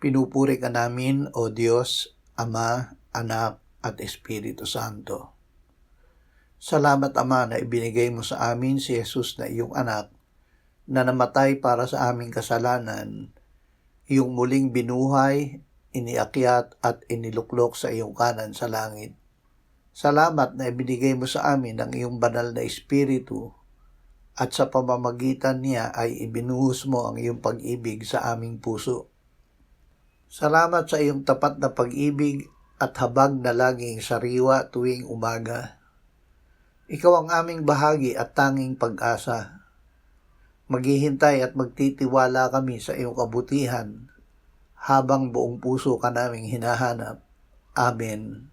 Pinupuri ka namin, O Diyos, Ama, Anak, at Espiritu Santo. Salamat, Ama, na ibinigay mo sa amin si Jesus na iyong anak, na namatay para sa aming kasalanan, iyong muling binuhay, iniakyat at iniluklok sa iyong kanan sa langit. Salamat na ibinigay mo sa amin ang iyong banal na Espiritu, at sa pamamagitan niya ay ibinuhos mo ang iyong pag-ibig sa aming puso. Salamat sa iyong tapat na pag-ibig at habag na laging sariwa tuwing umaga. Ikaw ang aming bahagi at tanging pag-asa. Maghihintay at magtitiwala kami sa iyong kabutihan habang buong puso ka naming hinahanap. Amen.